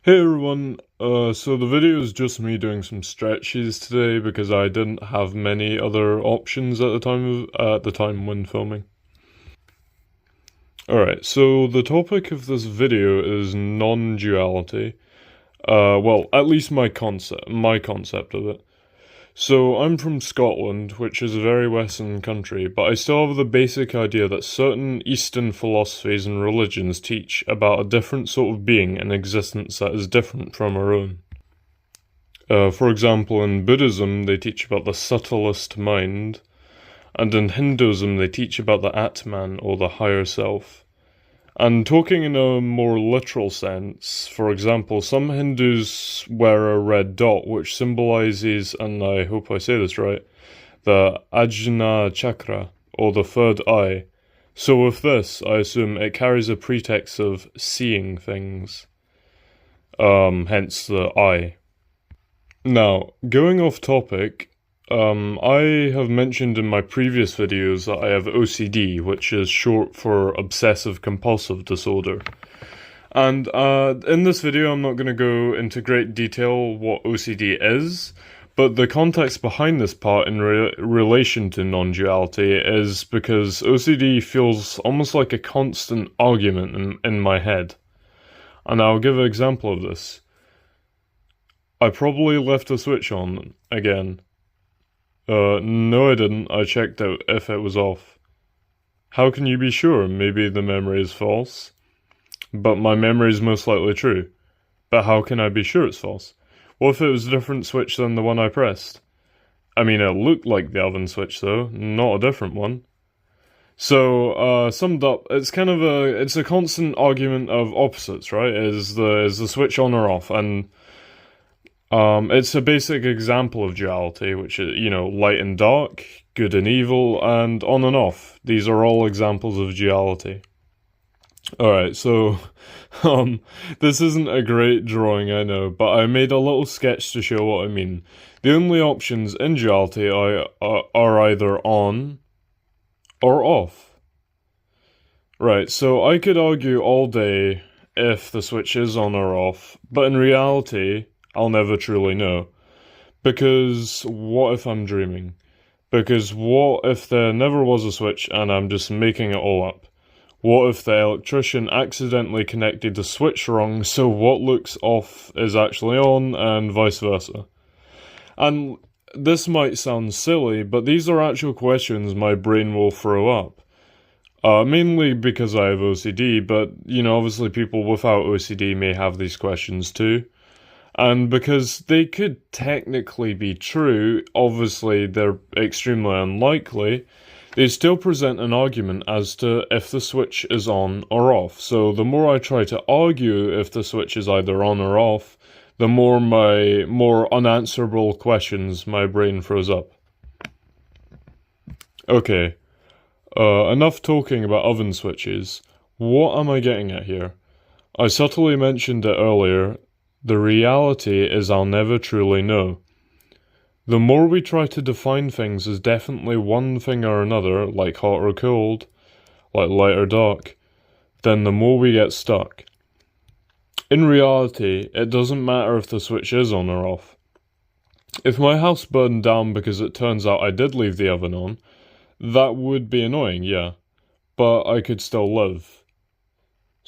Hey everyone, so the video is just me doing some stretches today because I didn't have many other options at the time when filming. Alright, so the topic of this video is non-duality. Well, at least my concept of it. So I'm from Scotland, which is a very Western country, but I still have the basic idea that certain Eastern philosophies and religions teach about a different sort of being and existence that is different from our own. For example, in Buddhism, they teach about the subtlest mind, and in Hinduism, they teach about the Atman, or the higher self. And talking in a more literal sense, for example, some Hindus wear a red dot which symbolizes, and I hope I say this right, the Ajna chakra, or the third eye. So with this, I assume it carries a pretext of seeing things. Hence the eye. Now, going off topic, I have mentioned in my previous videos that I have OCD, which is short for obsessive compulsive disorder. And in this video, I'm not going to go into great detail what OCD is, but the context behind this part in relation to non-duality is because OCD feels almost like a constant argument in my head. And I'll give an example of this. I probably left the switch on again. No I didn't. I checked out if it was off. How can you be sure? Maybe the memory is false. But my memory is most likely true. But how can I be sure it's false? What if it was a different switch than the one I pressed? I mean, it looked like the oven switch though, not a different one. So, summed up, it's a constant argument of opposites, right? Is the switch on or off? And it's a basic example of duality, which is, light and dark, good and evil, and on and off. These are all examples of duality. Alright, so, this isn't a great drawing, I know, but I made a little sketch to show what I mean. The only options in duality are either on or off. Right, so I could argue all day if the switch is on or off, but in reality, I'll never truly know. Because what if I'm dreaming? Because what if there never was a switch and I'm just making it all up? What if the electrician accidentally connected the switch wrong, so what looks off is actually on, and vice versa? And this might sound silly, but these are actual questions my brain will throw up. Mainly because I have OCD, but, obviously people without OCD may have these questions too. And because they could technically be true, obviously they're extremely unlikely, they still present an argument as to if the switch is on or off. So the more I try to argue if the switch is either on or off, the more unanswerable questions my brain throws up. Okay, enough talking about oven switches. What am I getting at here? I subtly mentioned it earlier. The reality is I'll never truly know. The more we try to define things as definitely one thing or another, like hot or cold, like light or dark, then the more we get stuck. In reality, it doesn't matter if the switch is on or off. If my house burned down because it turns out I did leave the oven on, that would be annoying, yeah, but I could still live.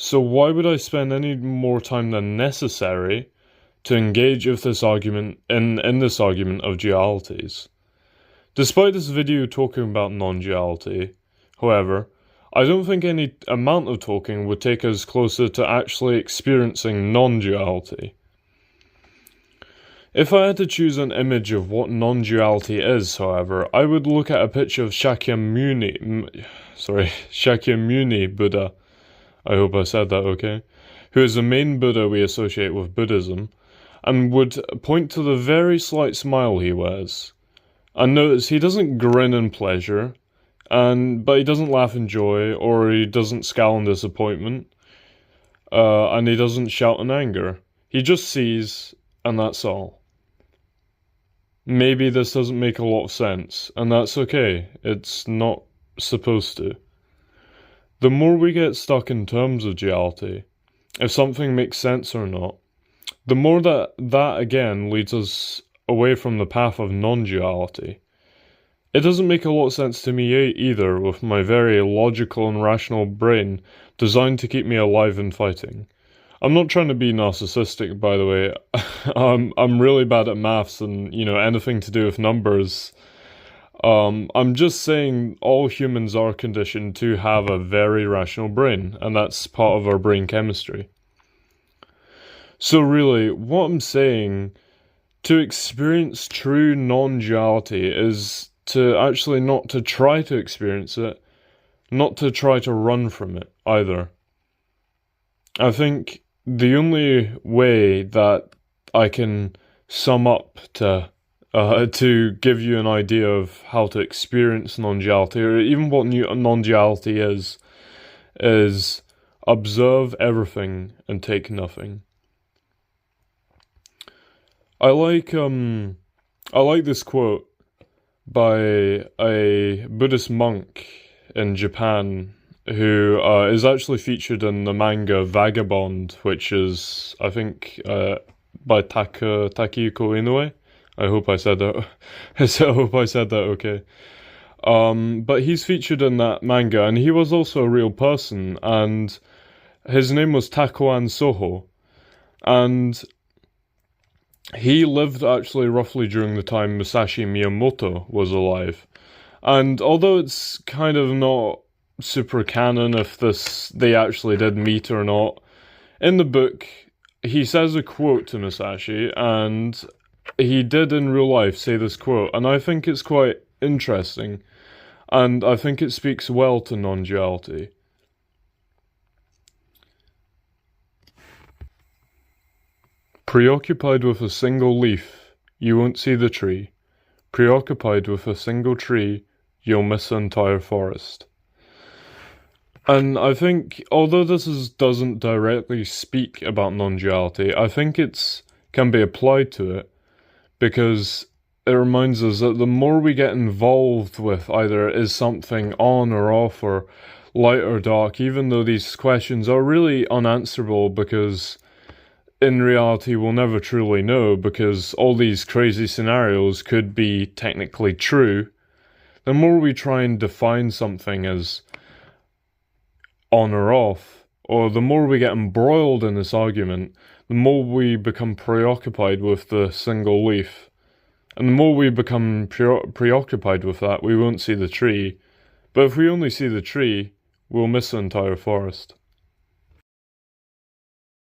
So why would I spend any more time than necessary to engage with this argument in this argument of dualities? Despite this video talking about non-duality, however, I don't think any amount of talking would take us closer to actually experiencing non-duality. If I had to choose an image of what non-duality is, however, I would look at a picture of Shakyamuni Buddha. I hope I said that okay, who is the main Buddha we associate with Buddhism, and would point to the very slight smile he wears. And notice he doesn't grin in pleasure, but he doesn't laugh in joy, or he doesn't scowl in disappointment, and he doesn't shout in anger. He just sees, and that's all. Maybe this doesn't make a lot of sense, and that's okay, it's not supposed to. The more we get stuck in terms of duality, if something makes sense or not, the more that again leads us away from the path of non-duality. It doesn't make a lot of sense to me either, with my very logical and rational brain designed to keep me alive and fighting. I'm not trying to be narcissistic, by the way. I'm really bad at maths and, anything to do with numbers. I'm just saying all humans are conditioned to have a very rational brain, and that's part of our brain chemistry. So really, what I'm saying, to experience true non-duality is to actually not to try to experience it, not to try to run from it either. I think the only way that I can sum up to give you an idea of how to experience non-duality, or even what non-duality is observe everything and take nothing. I like this quote by a Buddhist monk in Japan who is actually featured in the manga Vagabond, which is, I think, by Takehiko Inoue. I hope I said that. I hope I said that okay. But he's featured in that manga, and he was also a real person, and his name was Takuan Soho, and he lived actually roughly during the time Musashi Miyamoto was alive. And although it's kind of not super canon if they actually did meet or not, in the book he says a quote to Musashi, and he did in real life say this quote, and I think it's quite interesting, and I think it speaks well to non-duality. Preoccupied with a single leaf, you won't see the tree. Preoccupied with a single tree, you'll miss the entire forest. And I think, although doesn't directly speak about non-duality, I think it can be applied to it, because it reminds us that the more we get involved with either is something on or off or light or dark, even though these questions are really unanswerable, because in reality we'll never truly know, because all these crazy scenarios could be technically true, the more we try and define something as on or off, or the more we get embroiled in this argument, the more we become preoccupied with the single leaf. And the more we become preoccupied with that, we won't see the tree. But if we only see the tree, we'll miss the entire forest.